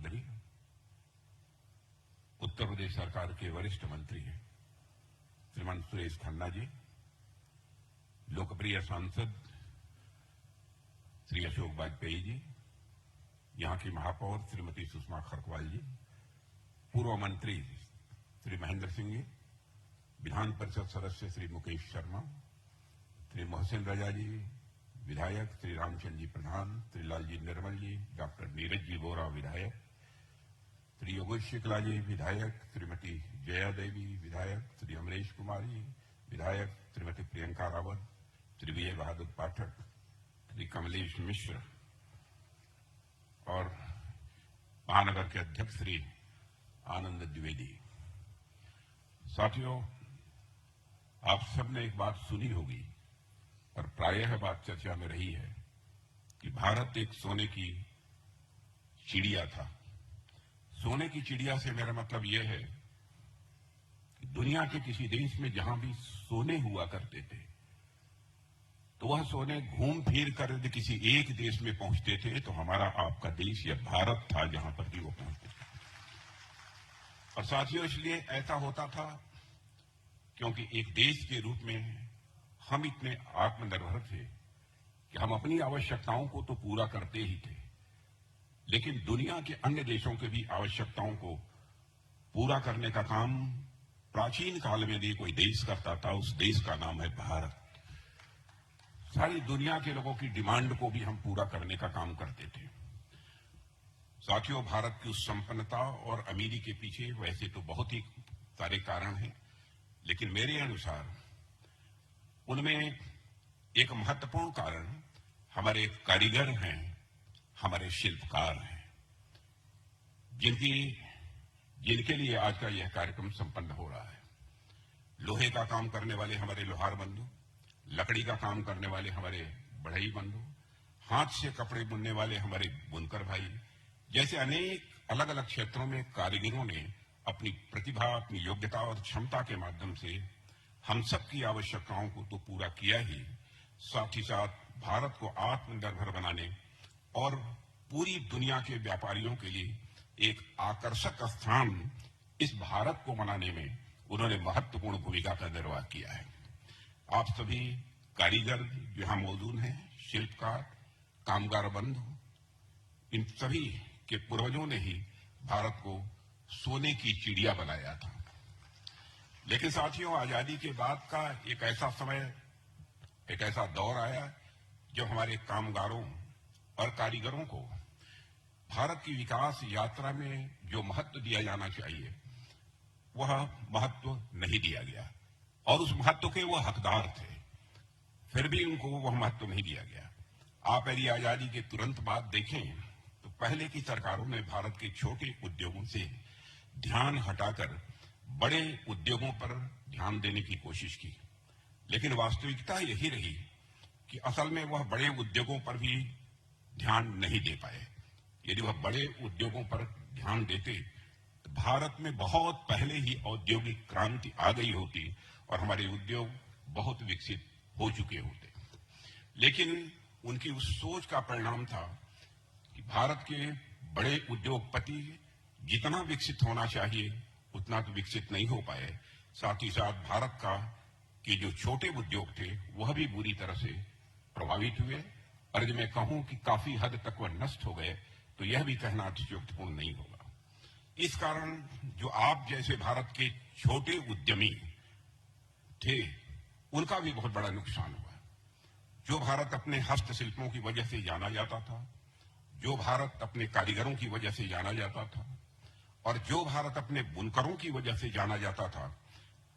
चौधरी, उत्तर प्रदेश सरकार के वरिष्ठ मंत्री हैं श्रीमान सुरेश खन्ना जी, लोकप्रिय सांसद श्री अशोक वाजपेयी जी, यहां की महापौर श्रीमती सुषमा खरकवाल जी, पूर्व मंत्री श्री महेंद्र सिंह जी, विधान परिषद सदस्य श्री मुकेश शर्मा, श्री मोहसिन रजा जी, विधायक श्री रामचंद्र जी प्रधान, श्री लालजी निर्मल जी, डॉक्टर नीरज जी बोरा विधायक, श्री योगेश शुक्ला जी विधायक, श्रीमती जया देवी विधायक, श्री अमरीश कुमार जी विधायक, श्रीमती प्रियंका रावत, श्री विजय बहादुर पाठक, श्री कमलेश मिश्र और महानगर के अध्यक्ष श्री आनंद द्विवेदी। साथियों, आप सबने एक बात सुनी होगी और प्रायः बात चर्चा में रही है कि भारत एक सोने की चिड़िया था। सोने की चिड़िया से मेरा मतलब यह है कि दुनिया के किसी देश में जहां भी सोने हुआ करते थे तो वह सोने घूम फिर कर यदि किसी एक देश में पहुंचते थे तो हमारा आपका देश यह भारत था जहां पर भी वो पहुंचते थे। और साथियों, इसलिए ऐसा होता था क्योंकि एक देश के रूप में हम इतने आत्मनिर्भर थे कि हम अपनी आवश्यकताओं को तो पूरा करते ही थे, लेकिन दुनिया के अन्य देशों के भी आवश्यकताओं को पूरा करने का काम प्राचीन काल में यदि कोई देश करता था, उस देश का नाम है भारत। सारी दुनिया के लोगों की डिमांड को भी हम पूरा करने का काम करते थे। साथियों, भारत की उस संपन्नता और अमीरी के पीछे वैसे तो बहुत ही सारे कारण हैं, लेकिन मेरे अनुसार उनमें एक महत्वपूर्ण कारण हमारे कारीगर हैं, हमारे शिल्पकार हैं, जिनके लिए आज का यह कार्यक्रम संपन्न हो रहा है। लोहे का काम करने वाले हमारे लोहार बंधु, लकड़ी का काम करने वाले हमारे बढ़ई बंधु, हाथ से कपड़े बुनने वाले हमारे बुनकर भाई, जैसे अनेक अलग अलग क्षेत्रों में कारीगरों ने अपनी प्रतिभा, अपनी योग्यता और क्षमता के माध्यम से हम सब की आवश्यकताओं को तो पूरा किया ही, साथ ही साथ भारत को आत्मनिर्भर बनाने और पूरी दुनिया के व्यापारियों के लिए एक आकर्षक स्थान इस भारत को बनाने में उन्होंने महत्वपूर्ण भूमिका का निर्वाह किया है। आप सभी कारीगर जो यहां मौजूद हैं, शिल्पकार, कामगार बंधु, इन सभी के पूर्वजों ने ही भारत को सोने की चिड़िया बनाया था। लेकिन साथियों, आजादी के बाद का एक ऐसा समय, एक ऐसा दौर आया जो हमारे कामगारों और कारीगरों को भारत की विकास यात्रा में जो महत्व दिया जाना चाहिए वह महत्व नहीं दिया गया और उस महत्व के वो हकदार थे, फिर भी उनको वह महत्व नहीं दिया गया। आप यदि आजादी के तुरंत बाद देखें तो पहले की सरकारों ने भारत के छोटे उद्योगों से ध्यान हटाकर बड़े उद्योगों पर ध्यान देने की कोशिश की, लेकिन वास्तविकता यही रही कि असल में वह बड़े उद्योगों पर भी ध्यान नहीं दे पाए। यदि वह बड़े उद्योगों पर ध्यान देते तो भारत में बहुत पहले ही औद्योगिक क्रांति आ गई होती और हमारे उद्योग बहुत विकसित हो चुके होते। लेकिन उनकी उस सोच का परिणाम था कि भारत के बड़े उद्योगपति जितना विकसित होना चाहिए उतना तो विकसित नहीं हो पाए, साथ ही साथ भारत के जो छोटे उद्योग थे वह भी बुरी तरह से प्रभावित हुए, और यदि मैं कहूं कि काफी हद तक वह नष्ट हो गए तो यह भी कहना अतिशयोक्तिपूर्ण नहीं होगा। इस कारण जो आप जैसे भारत के छोटे उद्यमी थे उनका भी बहुत बड़ा नुकसान हुआ। जो भारत अपने हस्तशिल्पों की वजह से जाना जाता था, जो भारत अपने कारीगरों की वजह से जाना जाता था और जो भारत अपने बुनकरों की वजह से जाना जाता था,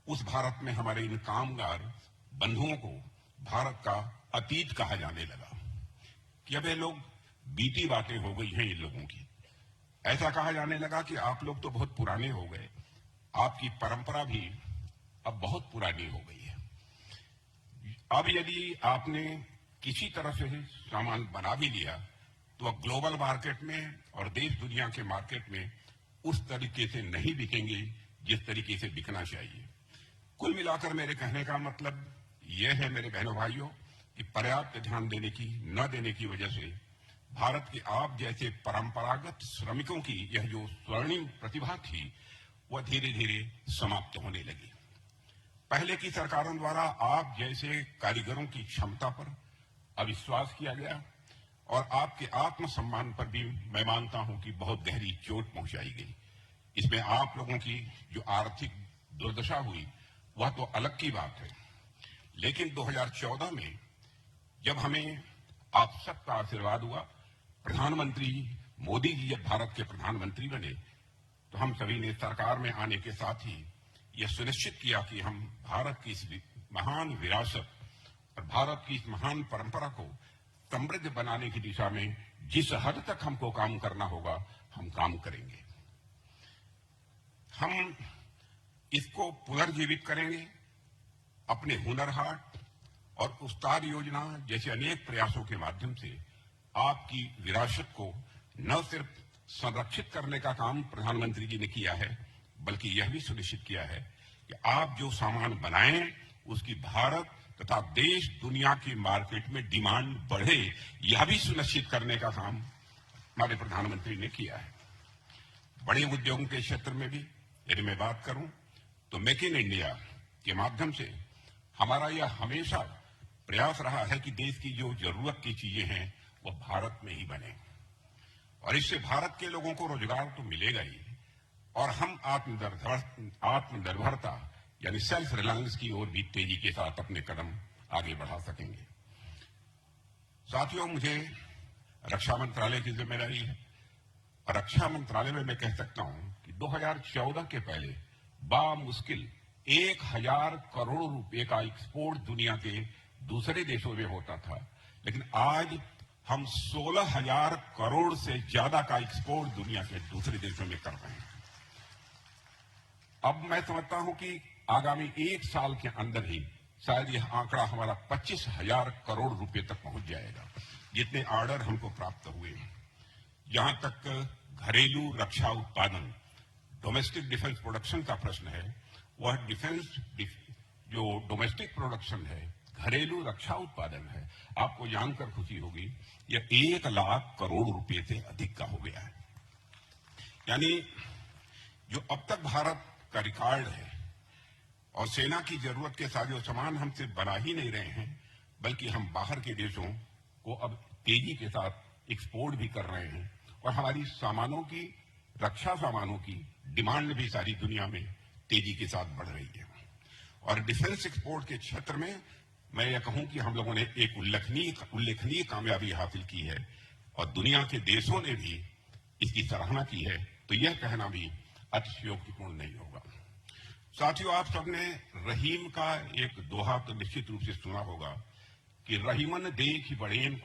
उस भारत में हमारे इन कामगार बंधुओं को भारत का अतीत कहा जाने लगा कि अब ये लोग बीती बातें हो गई हैं इन लोगों की। ऐसा कहा जाने लगा कि आप लोग तो बहुत पुराने हो गए, आपकी परंपरा भी अब बहुत पुरानी हो गई है। अब यदि आपने किसी तरह से सामान बना भी लिया तो अब ग्लोबल मार्केट में और देश दुनिया के मार्केट में उस तरीके से नहीं बिकेंगे जिस तरीके से बिकना चाहिए। कुल मिलाकर मेरे कहने का मतलब यह है मेरे बहनों भाइयों कि पर्याप्त ध्यान देने की न देने की वजह से भारत के आप जैसे परंपरागत श्रमिकों की यह जो स्वर्णिम प्रतिभा थी वह धीरे धीरे समाप्त होने लगी। पहले की सरकारों द्वारा आप जैसे कारीगरों की क्षमता पर अविश्वास किया गया और आपके आत्मसम्मान पर भी मैं मानता हूं कि बहुत गहरी चोट पहुंचाई गई। इसमें आप लोगों की जो आर्थिक दुर्दशा हुई वह तो अलग की बात है, लेकिन 2014 में जब हमें आप सबका आशीर्वाद हुआ, प्रधानमंत्री मोदी जी जब भारत के प्रधानमंत्री बने, तो हम सभी ने सरकार में आने के साथ ही यह सुनिश्चित किया कि हम भारत की इस महान विरासत और भारत की इस महान परंपरा को समृद्ध बनाने की दिशा में जिस हद तक हमको काम करना होगा हम काम करेंगे। हम इसको पुनर्जीवित करेंगे। अपने हुनर हाट और उस्ताद योजना जैसे अनेक प्रयासों के माध्यम से आपकी विरासत को न सिर्फ संरक्षित करने का काम प्रधानमंत्री जी ने किया है, बल्कि यह भी सुनिश्चित किया है कि आप जो सामान बनाएं उसकी भारत तथा देश दुनिया की मार्केट में डिमांड बढ़े, यह भी सुनिश्चित करने का काम हमारे प्रधानमंत्री ने किया है। बड़े उद्योगों के क्षेत्र में भी यदि मैं बात करूं तो मेक इन इंडिया के माध्यम से हमारा यह हमेशा प्रयास रहा है कि देश की जो जरूरत की चीजें हैं वह भारत में ही बने और इससे भारत के लोगों को रोजगार तो मिलेगा ही और हम आत्मनिर्भरता यानी सेल्फ रिलायंस की ओर भी तेजी के साथ अपने कदम आगे बढ़ा सकेंगे। साथियों, मुझे रक्षा मंत्रालय की जिम्मेदारी है और रक्षा मंत्रालय में मैं कह सकता हूं कि 2014 के पहले बामुश्किल 1000 करोड़ रुपए का एक्सपोर्ट दुनिया के दूसरे देशों में होता था, लेकिन आज हम 16,000 करोड़ से ज्यादा का एक्सपोर्ट दुनिया के दूसरे देशों में कर रहे हैं। अब मैं समझता हूं कि आगामी 1 साल के अंदर ही शायद यह आंकड़ा हमारा 25,000 करोड़ रुपए तक पहुंच जाएगा, जितने ऑर्डर हमको प्राप्त हुए हैं। जहां तक घरेलू रक्षा उत्पादन डोमेस्टिक डिफेंस प्रोडक्शन का प्रश्न है, वह डिफेंस जो डोमेस्टिक प्रोडक्शन है, घरेलू रक्षा उत्पादन है, आपको जानकर खुशी होगी यह 1 लाख करोड़ रुपए से अधिक का हो गया है। यानी जो अब तक भारत का रिकॉर्ड है और सेना की जरूरत के साजो सामान हम सिर्फ बना ही नहीं रहे हैं, बल्कि हम बाहर के देशों को अब तेजी के साथ एक्सपोर्ट भी कर रहे हैं और हमारी सामानों की रक्षा सामानों की डिमांड भी सारी दुनिया में तेजी के साथ बढ़ रही है। और डिफेंस एक्सपोर्ट के क्षेत्र में मैं यह कहूं कि हम लोगों ने एक उल्लेखनीय कामयाबी हासिल की है और दुनिया के देशों ने भी इसकी सराहना की है, तो यह कहना भी अतिशयोक्तिपूर्ण नहीं होगा। साथियों, आप सबने रहीम का एक दोहा तो निश्चित रूप से सुना होगा कि रहीमन देख बड़ेन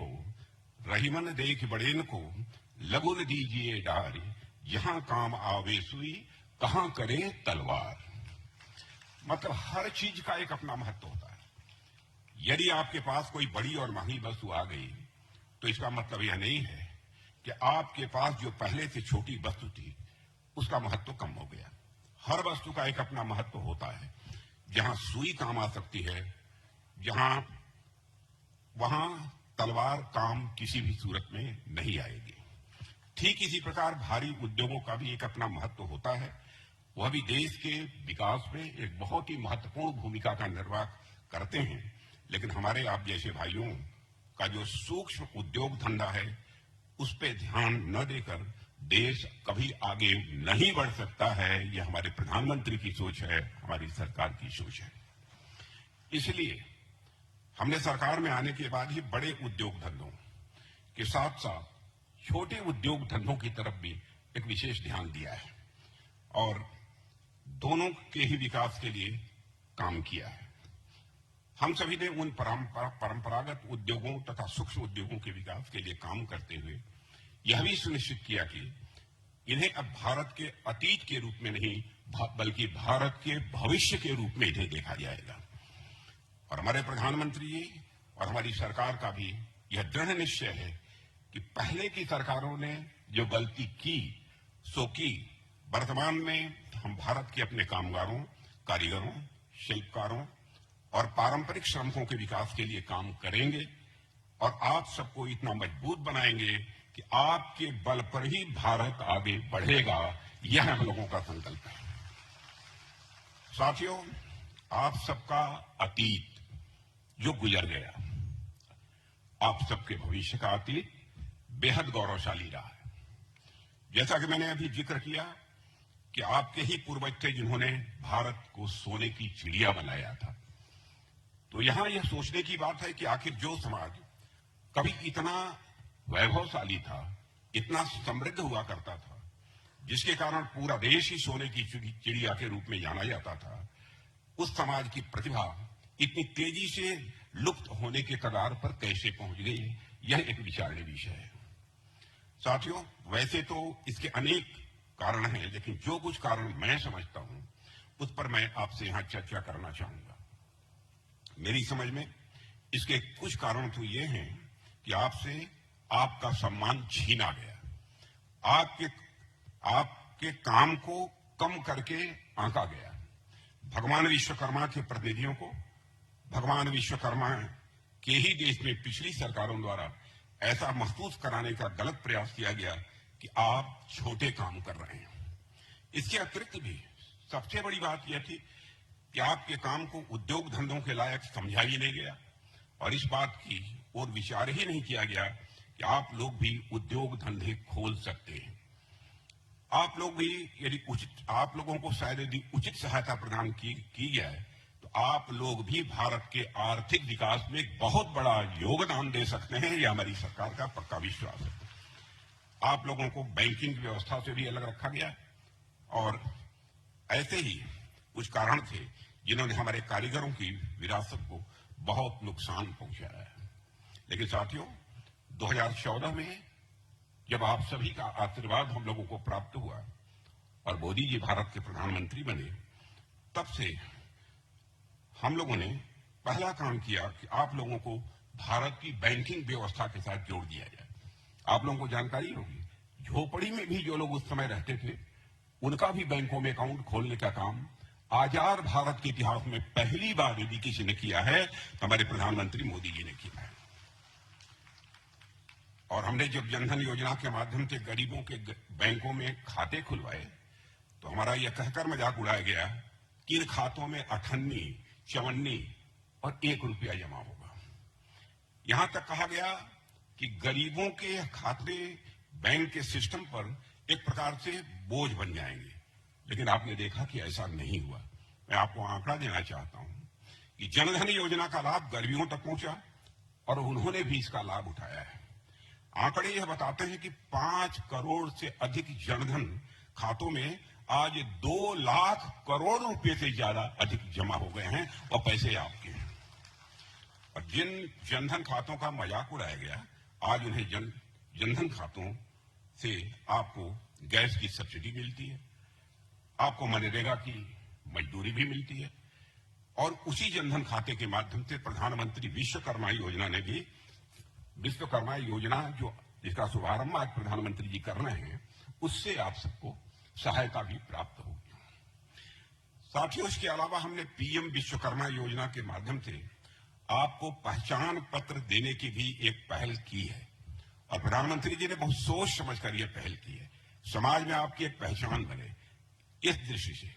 को लगुन दीजिए डार, जहां काम आवे सुई कहां करे तलवार। मतलब हर चीज का एक अपना महत्व होता है। यदि आपके पास कोई बड़ी और महंगी वस्तु आ गई तो इसका मतलब यह नहीं है कि आपके पास जो पहले से छोटी वस्तु थी उसका महत्व कम हो गया। हर वस्तु का एक अपना महत्व होता है। जहां सुई काम आ सकती है, वहां तलवार काम किसी भी सूरत में नहीं आएगी। ठीक इसी प्रकार भारी उद्योगों का भी एक अपना महत्व होता है। वह भी देश के विकास में एक बहुत ही महत्वपूर्ण भूमिका का निर्वाह करते हैं, लेकिन हमारे आप जैसे भाइयों का जो सूक्ष्म उद्योग धंधा है उस पर ध्यान न देकर देश कभी आगे नहीं बढ़ सकता है। यह हमारे प्रधानमंत्री की सोच है, हमारी सरकार की सोच है। इसलिए हमने सरकार में आने के बाद ही बड़े उद्योग धंधों के साथ साथ छोटे उद्योग धंधों की तरफ भी एक विशेष ध्यान दिया है और दोनों के ही विकास के लिए काम किया है। हम सभी ने उन परंपरागत उद्योगों तथा सूक्ष्म उद्योगों के विकास के लिए काम करते हुए यह भी सुनिश्चित किया कि इन्हें अब भारत के अतीत के रूप में नहीं बल्कि भारत के भविष्य के रूप में इन्हें देखा जाएगा। और हमारे प्रधानमंत्री जी और हमारी सरकार का भी यह दृढ़ निश्चय है कि पहले की सरकारों ने जो गलती की सो की। वर्तमान में हम भारत के अपने कामगारों, कारीगरों, शिल्पकारों और पारंपरिक श्रमिकों के विकास के लिए काम करेंगे और आप सबको इतना मजबूत बनाएंगे कि आपके बल पर ही भारत आगे बढ़ेगा, यह हम लोगों का संकल्प है। साथियों, आप सबका अतीत जो गुजर गया, आप सबके भविष्य का अतीत बेहद गौरवशाली रहा है। जैसा कि मैंने अभी जिक्र किया कि आपके ही पूर्वज थे जिन्होंने भारत को सोने की चिड़िया बनाया था। तो यहां यह सोचने की बात है कि आखिर जो समाज कभी इतना वैभवशाली था, इतना समृद्ध हुआ करता था, जिसके कारण पूरा देश ही सोने की चिड़िया के रूप में जाना जाता था, उस समाज की प्रतिभा इतनी तेजी से लुप्त होने के कगार पर कैसे पहुंच गई, यह एक विचारणीय विषय है। साथियों, वैसे तो इसके अनेक कारण हैं, लेकिन जो कुछ कारण मैं समझता हूं उस पर मैं आपसे यहां चर्चा करना चाहूंगा। मेरी समझ में इसके कुछ कारण तो ये हैं कि आपसे आपका सम्मान छीना गया, आपके काम को कम करके आंका गया। भगवान विश्वकर्मा के प्रतिनिधियों को भगवान विश्वकर्मा के ही देश में पिछली सरकारों द्वारा ऐसा महसूस कराने का गलत प्रयास किया गया कि आप छोटे काम कर रहे हैं। इसके अतिरिक्त भी सबसे बड़ी बात यह थी कि आपके काम को उद्योग धंधों के लायक समझा ही नहीं गया और इस बात की ओर विचार ही नहीं किया गया कि आप लोग भी उद्योग धंधे खोल सकते हैं। आप लोग भी यदि आप लोगों को शायद यदि उचित सहायता प्रदान की जाए तो आप लोग भी भारत के आर्थिक विकास में एक बहुत बड़ा योगदान दे सकते हैं। यह हमारी सरकार का पक्का विश्वास है। आप लोगों को बैंकिंग व्यवस्था से भी अलग रखा गया और ऐसे ही कुछ कारण थे जिन्होंने हमारे कारीगरों की विरासत को बहुत नुकसान पहुंचाया है। लेकिन साथियों, 2014 में जब आप सभी का आशीर्वाद हम लोगों को प्राप्त हुआ और मोदी जी भारत के प्रधानमंत्री बने, तब से हम लोगों ने पहला काम किया कि आप लोगों को भारत की बैंकिंग व्यवस्था के साथ जोड़ दिया जाए। आप लोगों को जानकारी होगी, झोपड़ी में भी जो लोग उस समय रहते थे उनका भी बैंकों में अकाउंट खोलने का काम आजाद भारत के इतिहास में पहली बार यदि किसी ने किया है तो हमारे प्रधानमंत्री मोदी जी ने किया है। और हमने जब जनधन योजना के माध्यम से गरीबों के बैंकों में खाते खुलवाए तो हमारा यह कहकर मजाक उड़ाया गया कि इन खातों में 58, 54 और 1 रुपया जमा होगा। यहां तक कहा गया कि गरीबों के खाते बैंक के सिस्टम पर एक प्रकार से बोझ बन जाएंगे, लेकिन आपने देखा कि ऐसा नहीं हुआ। मैं आपको आंकड़ा देना चाहता हूं कि जनधन योजना का लाभ गरीबों तक पहुंचा और उन्होंने भी इसका लाभ उठाया है। आंकड़े यह बताते हैं कि 5 करोड़ से अधिक जनधन खातों में आज 2 लाख करोड़ रुपए से ज्यादा अधिक जमा हो गए हैं और पैसे आपके हैं। और जिन जनधन खातों का मजाक उड़ाया गया, आज उन्हें जनधन खातों से आपको गैस की सब्सिडी मिलती है, आपको मनरेगा की मजदूरी भी मिलती है और उसी जनधन खाते के माध्यम से प्रधानमंत्री विश्वकर्मा योजना ने भी विश्वकर्मा योजना जो जिसका शुभारंभ आज प्रधानमंत्री जी कर रहे हैं, उससे आप सबको सहायता भी प्राप्त होगी। साथियों, इसके अलावा हमने पीएम विश्वकर्मा योजना के माध्यम से आपको पहचान पत्र देने की भी एक पहल की है और प्रधानमंत्री जी ने बहुत सोच समझकर यह पहल की है। समाज में आपकी एक पहचान बने, इस दृष्टि से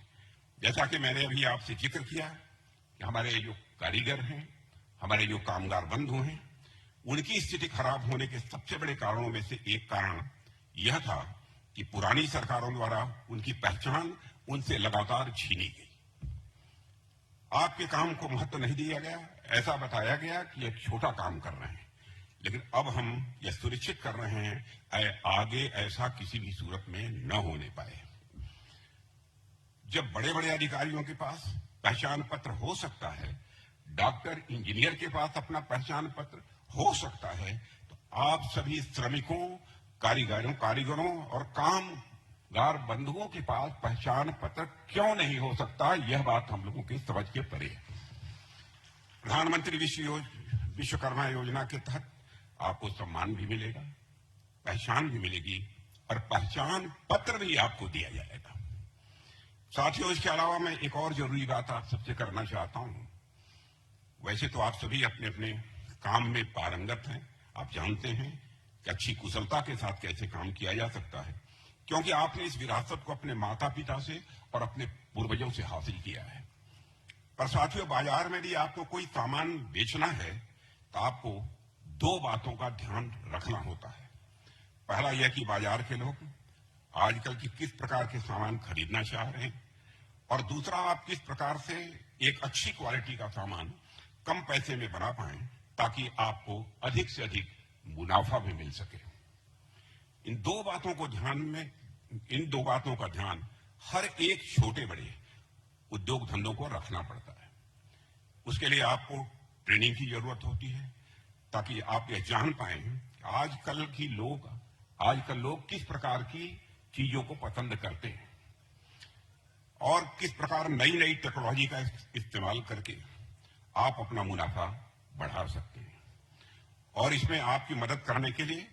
जैसा कि मैंने अभी आपसे जिक्र किया कि हमारे जो कारीगर हैं, हमारे जो कामगार बंधु हैं, उनकी स्थिति खराब होने के सबसे बड़े कारणों में से एक कारण यह था कि पुरानी सरकारों द्वारा उनकी पहचान उनसे लगातार छीनी गई। आपके काम को महत्व नहीं दिया गया, ऐसा बताया गया कि एक छोटा काम कर रहे हैं, लेकिन अब हम यह सुनिश्चित कर रहे हैं आगे ऐसा किसी भी सूरत में न होने पाए। जब बड़े बड़े अधिकारियों के पास पहचान पत्र हो सकता है, डॉक्टर इंजीनियर के पास अपना पहचान पत्र हो सकता है, तो आप सभी श्रमिकों, कारीगरों और कामगार बंधुओं के पास पहचान पत्र क्यों नहीं हो सकता, यह बात हम लोगों की समझ के परे है। प्रधानमंत्री विश्वकर्मा योजना के तहत आपको सम्मान भी मिलेगा, पहचान भी मिलेगी और पहचान पत्र भी आपको दिया जाएगा। साथियों, इसके अलावा मैं एक और जरूरी बात आप सबसे करना चाहता हूं। वैसे तो आप सभी अपने अपने काम में पारंगत हैं, आप जानते हैं कि अच्छी कुशलता के साथ कैसे काम किया जा सकता है, क्योंकि आपने इस विरासत को अपने माता पिता से और अपने पूर्वजों से हासिल किया है। पर साथियों, बाजार में भी आपको कोई सामान बेचना है तो आपको दो बातों का ध्यान रखना होता है। पहला यह कि बाजार के लोग आजकल की किस प्रकार के सामान खरीदना चाह रहे हैं, और दूसरा आप किस प्रकार से एक अच्छी क्वालिटी का सामान कम पैसे में बना पाएं ताकि आपको अधिक से अधिक मुनाफा भी मिल सके। इन दो बातों का ध्यान हर एक छोटे बड़े उद्योग धंधों को रखना पड़ता है। उसके लिए आपको ट्रेनिंग की जरूरत होती है ताकि आप यह जान पाएं कि आजकल लोग किस प्रकार की चीजों को पसंद करते हैं और किस प्रकार नई नई टेक्नोलॉजी का इस्तेमाल करके आप अपना मुनाफा बढ़ा सकते हैं। और इसमें आपकी मदद करने के लिए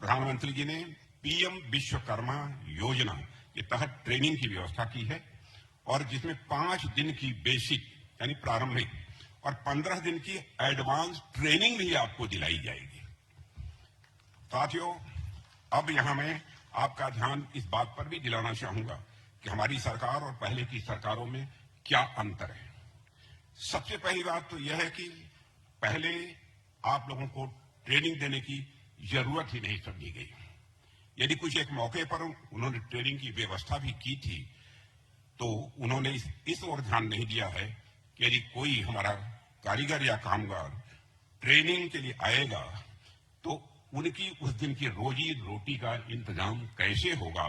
प्रधानमंत्री जी ने पीएम विश्वकर्मा योजना के तहत ट्रेनिंग की व्यवस्था की है, और जिसमें 5 दिन की बेसिक यानी प्रारंभिक और 15 दिन की एडवांस ट्रेनिंग भी आपको दिलाई जाएगी। साथियों, अब यहां मैं आपका ध्यान इस बात पर भी दिलाना चाहूंगा कि हमारी सरकार और पहले की सरकारों में क्या अंतर है। सबसे पहली बात तो यह है कि पहले आप लोगों को ट्रेनिंग देने की जरूरत ही नहीं समझी गई। यदि कुछ एक मौके पर उन्होंने ट्रेनिंग की व्यवस्था भी की थी तो उन्होंने इस ओर ध्यान नहीं दिया है कि यदि कोई हमारा कारीगर या कामगार ट्रेनिंग के लिए आएगा तो उनकी उस दिन की रोजी रोटी का इंतजाम कैसे होगा,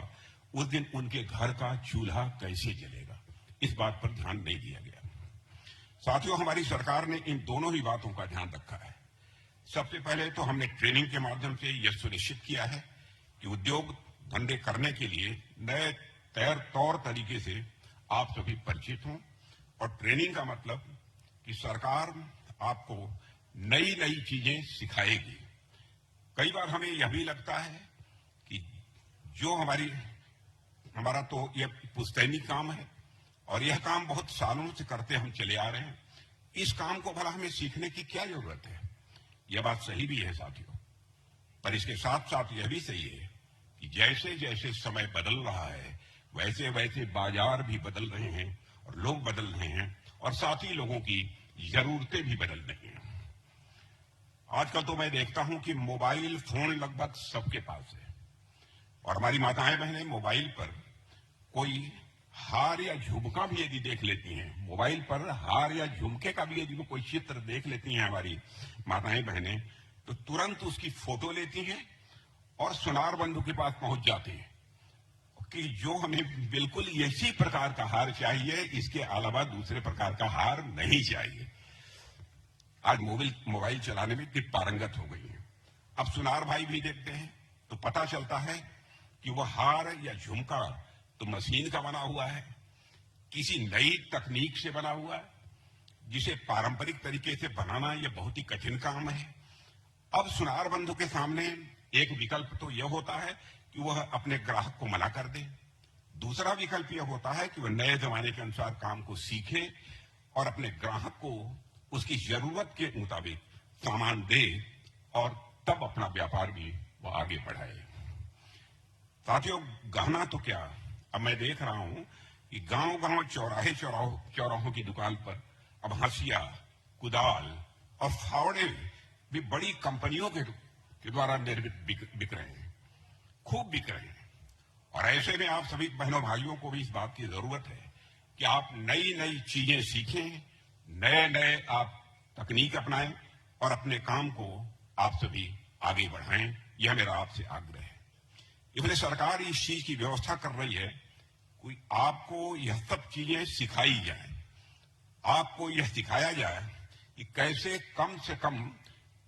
उस दिन उनके घर का चूल्हा कैसे जलेगा, इस बात पर ध्यान नहीं दिया गया। साथियों, हमारी सरकार ने इन दोनों ही बातों का ध्यान रखा है। सबसे पहले तो हमने ट्रेनिंग के माध्यम से यह सुनिश्चित किया है कि उद्योग धंधे करने के लिए नए तौर तरीके से आप सभी परिचित हों, और ट्रेनिंग का मतलब कि सरकार आपको नई नई चीजें सिखाएगी। कई बार हमें यह भी लगता है कि जो हमारा तो यह पुश्तैनी काम है और यह काम बहुत सालों से करते हम चले आ रहे हैं, इस काम को भला हमें सीखने की क्या जरूरत है। यह बात सही भी है साथियों, पर इसके साथ साथ यह भी सही है कि जैसे जैसे समय बदल रहा है वैसे वैसे बाजार भी बदल रहे हैं और लोग बदल रहे हैं, और साथ ही लोगों की जरूरतें भी बदल रही हैं। आजकल तो मैं देखता हूं कि मोबाइल फोन लगभग सबके पास है, और हमारी माताएं बहनें मोबाइल पर कोई हार या झुमका भी यदि देख लेती हैं, मोबाइल पर हार या झुमके का भी यदि कोई चित्र देख लेती हैं हमारी माताएं बहनें, तो तुरंत उसकी फोटो लेती हैं और सुनार बंधु के पास पहुंच जाती हैं कि जो हमें बिल्कुल इसी प्रकार का हार चाहिए, इसके अलावा दूसरे प्रकार का हार नहीं चाहिए। आज मोबाइल चलाने में कितनी पारंगत हो गई है। अब सुनार भाई भी देखते हैं तो पता चलता है कि वह हार या झुमका तो मशीन का बना हुआ है, किसी नई तकनीक से बना हुआ है, जिसे पारंपरिक तरीके से बनाना यह बहुत ही कठिन काम है। अब सुनार बंधु के सामने एक विकल्प तो यह होता है कि वह अपने ग्राहक को मना कर दे, दूसरा विकल्प यह होता है कि वह नए जमाने के अनुसार काम को सीखे और अपने ग्राहक को उसकी जरूरत के मुताबिक सामान दे और तब अपना व्यापार भी वह आगे बढ़ाए। साथियों, गहना तो क्या, अब मैं देख रहा हूं कि गांव गांव चौराहों की दुकान पर अब हंसिया, कुदाल और फावड़े भी बड़ी कंपनियों के द्वारा निर्मित बिक रहे हैं, खूब बिक रहे हैं। और ऐसे में आप सभी बहनों भाइयों को भी इस बात की जरूरत है कि आप नई नई चीजें सीखें, नए नए आप तकनीक अपनाएं और अपने काम को आप सभी आगे बढ़ाएं। यह मेरा आपसे आग्रह है। इसलिए सरकार इस चीज की व्यवस्था कर रही है, कोई आपको यह सब चीजें सिखाई जाए, आपको यह सिखाया जाए कि कैसे कम से कम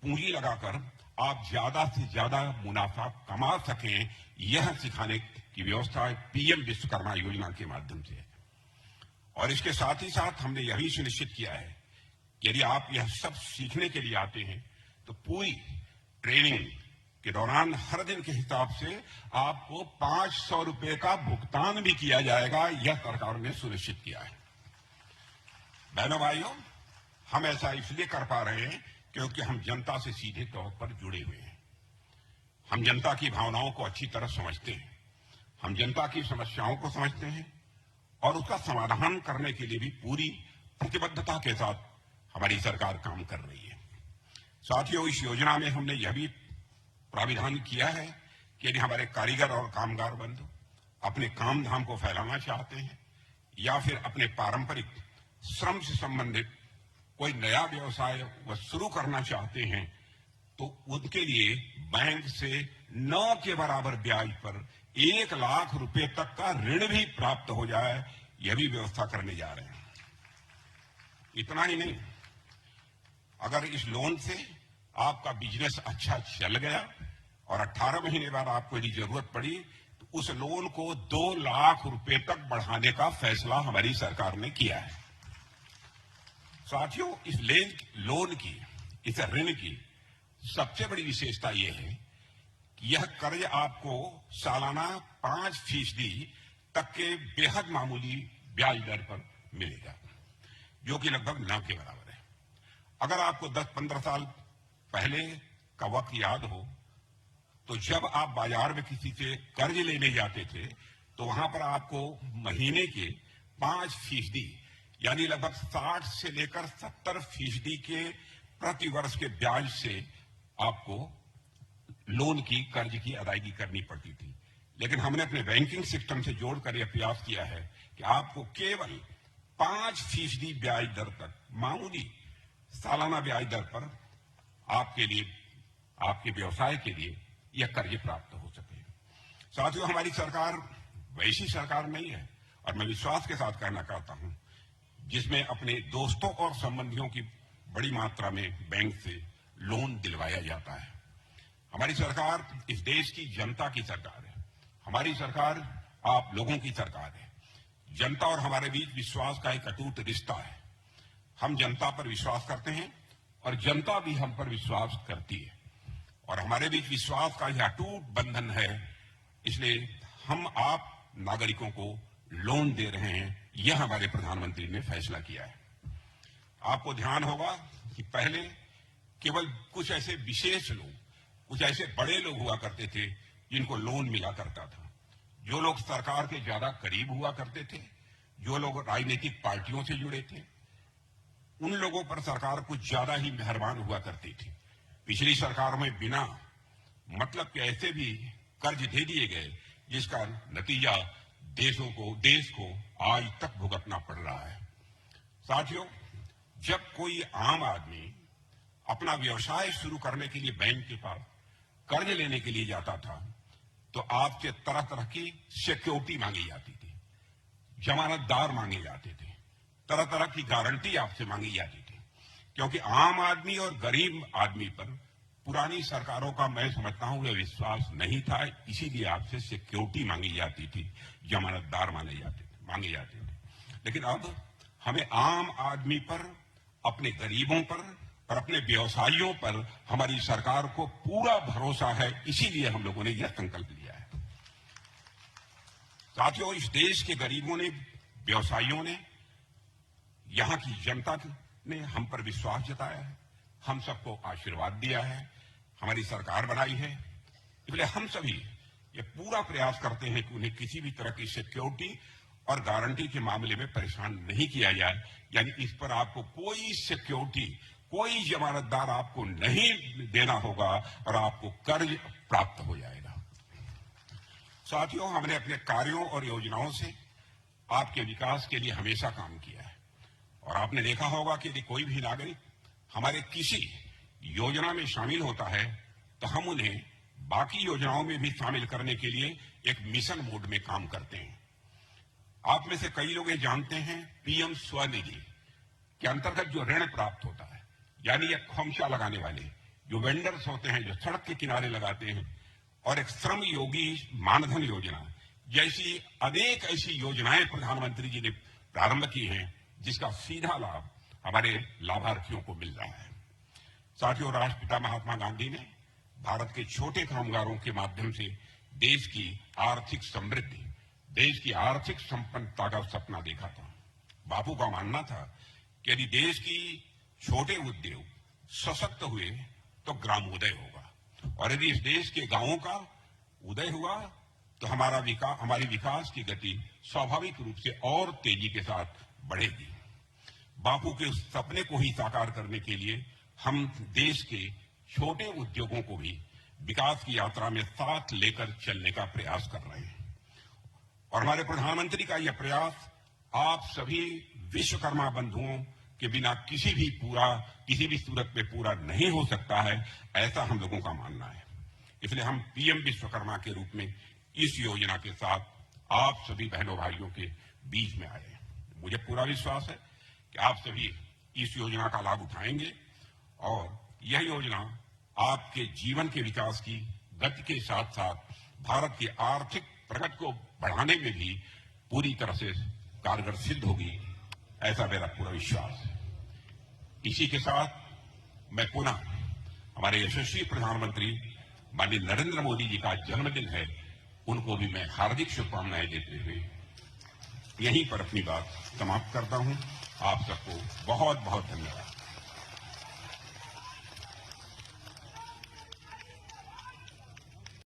पूंजी लगाकर आप ज्यादा से ज्यादा मुनाफा कमा सकें। यह सिखाने की व्यवस्था पीएम विश्वकर्मा योजना के माध्यम से है। और इसके साथ ही साथ हमने यह भी सुनिश्चित किया है कि यदि आप यह सब सीखने के लिए आते हैं तो पूरी ट्रेनिंग के दौरान हर दिन के हिसाब से आपको 500 रुपए का भुगतान भी किया जाएगा। यह सरकार ने सुनिश्चित किया है। बहनों भाइयों, हम ऐसा इसलिए कर पा रहे हैं क्योंकि हम जनता से सीधे तौर पर जुड़े हुए हैं। हम जनता की भावनाओं को अच्छी तरह समझते हैं, हम जनता की समस्याओं को समझते हैं और उसका समाधान करने के लिए भी पूरी प्रतिबद्धता के साथ हमारी सरकार काम कर रही है। साथियों, इस योजना में हमने यह भी प्राविधान किया है कि यदि हमारे कारीगर और कामगार बंधु अपने काम धाम को फैलाना चाहते हैं या फिर अपने पारंपरिक श्रम से संबंधित कोई नया व्यवसाय वह शुरू करना चाहते हैं तो उनके लिए बैंक से 9 के बराबर ब्याज पर 1 लाख रुपए तक का ऋण भी प्राप्त हो जाए, यह भी व्यवस्था करने जा रहे हैं। इतना ही नहीं, अगर इस लोन से आपका बिजनेस अच्छा चल गया और 18 महीने बाद आपको यदि जरूरत पड़ी तो उस लोन को 2 लाख रुपए तक बढ़ाने का फैसला हमारी सरकार ने किया है। साथियों, इस लोन की, इस ऋण की सबसे बड़ी विशेषता यह है कि यह कर्ज आपको सालाना 5% तक के बेहद मामूली ब्याज दर पर मिलेगा, जो कि लगभग 9 के बराबर है। अगर आपको 10-15 साल पहले का वक्त याद हो तो जब आप बाजार में किसी से कर्ज लेने जाते थे तो वहां पर आपको महीने के 5% यानी लगभग 60 से लेकर 70% के प्रति वर्ष के ब्याज से आपको लोन की, कर्ज की अदायगी करनी पड़ती थी। लेकिन हमने अपने बैंकिंग सिस्टम से जोड़कर यह प्रयास किया है कि आपको केवल 5% ब्याज दर तक, मामूली सालाना ब्याज दर पर आपके लिए, आपके व्यवसाय के लिए यह कर्ज प्राप्त हो सके। साथियों, हमारी सरकार वैसी सरकार नहीं है, और मैं विश्वास के साथ कहना चाहता हूं, जिसमें अपने दोस्तों और संबंधियों की बड़ी मात्रा में बैंक से लोन दिलवाया जाता है। हमारी सरकार इस देश की जनता की सरकार है। हमारी सरकार आप लोगों की सरकार है। जनता और हमारे बीच विश्वास का एक अटूट रिश्ता है। हम जनता पर विश्वास करते हैं और जनता भी हम पर विश्वास करती है, और हमारे बीच विश्वास का यह अटूट बंधन है। इसलिए हम आप नागरिकों को लोन दे रहे हैं, यह हमारे प्रधानमंत्री ने फैसला किया है। आपको ध्यान होगा कि पहले केवल कुछ ऐसे विशेष लोग, कुछ ऐसे बड़े लोग हुआ करते थे जिनको लोन मिला करता था। जो लोग सरकार के ज्यादा करीब हुआ करते थे, जो लोग राजनीतिक पार्टियों से जुड़े थे, उन लोगों पर सरकार कुछ ज्यादा ही मेहरबान हुआ करती थी। पिछली सरकार में बिना मतलब के ऐसे भी कर्ज दे दिए गए जिसका नतीजा देश को आज तक भुगतना पड़ रहा है। साथियों, जब कोई आम आदमी अपना व्यवसाय शुरू करने के लिए बैंक के पास कर्ज लेने के लिए जाता था तो आपसे तरह तरह की सिक्योरिटी मांगी जाती थी, जमानतदार मांगे जाते थे, तरह तरह की गारंटी आपसे मांगी जाती थी, क्योंकि आम आदमी और गरीब आदमी पर पुरानी सरकारों का, मैं समझता हूं, यह विश्वास नहीं था। इसीलिए आपसे सिक्योरिटी मांगी जाती थी, जमानतदार मांगे जाते थे। लेकिन अब हमें आम आदमी पर, अपने गरीबों पर और अपने व्यवसायियों पर हमारी सरकार को पूरा भरोसा है। इसीलिए हम लोगों ने यह संकल्प लिया है। साथियों, इस देश के गरीबों ने, व्यवसायियों ने, यहां की जनता ने हम पर विश्वास जताया है, हम सबको आशीर्वाद दिया है, हमारी सरकार बनाई है। इसलिए हम सभी ये पूरा प्रयास करते हैं कि उन्हें किसी भी तरह की सिक्योरिटी और गारंटी के मामले में परेशान नहीं किया जाए। यानी इस पर आपको कोई सिक्योरिटी, कोई जमानतदार आपको नहीं देना होगा और आपको कर्ज प्राप्त हो जाएगा। साथियों, हमने अपने कार्यों और योजनाओं से आपके विकास के लिए हमेशा काम किया है, और आपने देखा होगा कि यदि कोई भी नागरिक हमारे किसी योजना में शामिल होता है तो हम उन्हें बाकी योजनाओं में भी शामिल करने के लिए एक मिशन मोड में काम करते हैं। आप में से कई लोग ये जानते हैं, पीएम स्वनिधि के अंतर्गत जो ऋण प्राप्त होता है, यानी ये खोमचा लगाने वाले जो वेंडर्स होते हैं, जो सड़क के किनारे लगाते हैं, और एक श्रम योगी मानधन योजना जैसी अनेक ऐसी योजनाएं प्रधानमंत्री जी ने प्रारंभ की हैं, जिसका सीधा लाभ हमारे लाभार्थियों को मिल रहा है। साथियों, राष्ट्रपिता महात्मा गांधी ने भारत के छोटे कामगारों के माध्यम से देश की आर्थिक समृद्धि, देश की आर्थिक संपन्नता का सपना देखा था। बापू का मानना था कि यदि देश की छोटे उद्योग सशक्त हुए तो ग्रामोदय होगा, और यदि इस देश के गांवों का उदय हुआ तो हमारी विकास की गति स्वाभाविक रूप से और तेजी के साथ बढ़ेगी। बापू के उस सपने को ही साकार करने के लिए हम देश के छोटे उद्योगों को भी विकास की यात्रा में साथ लेकर चलने का प्रयास कर रहे हैं। और हमारे प्रधानमंत्री का यह प्रयास आप सभी विश्वकर्मा बंधुओं के बिना किसी भी सूरत में पूरा नहीं हो सकता है, ऐसा हम लोगों का मानना है। इसलिए हम पीएम विश्वकर्मा के रूप में इस योजना के साथ आप सभी बहनों भाइयों के बीच में आए। मुझे पूरा विश्वास है कि आप सभी इस योजना का लाभ उठाएंगे और यह योजना आपके जीवन के विकास की गति के साथ साथ भारत की आर्थिक प्रगति को बढ़ाने में भी पूरी तरह से कारगर सिद्ध होगी, ऐसा मेरा पूरा विश्वास है। इसी के साथ मैं पुनः हमारे यशस्वी प्रधानमंत्री माननीय नरेंद्र मोदी जी का जन्मदिन है, उनको भी मैं हार्दिक शुभकामनाएं देते हुए यहीं पर अपनी बात समाप्त करता हूं। आप सबको बहुत बहुत धन्यवाद।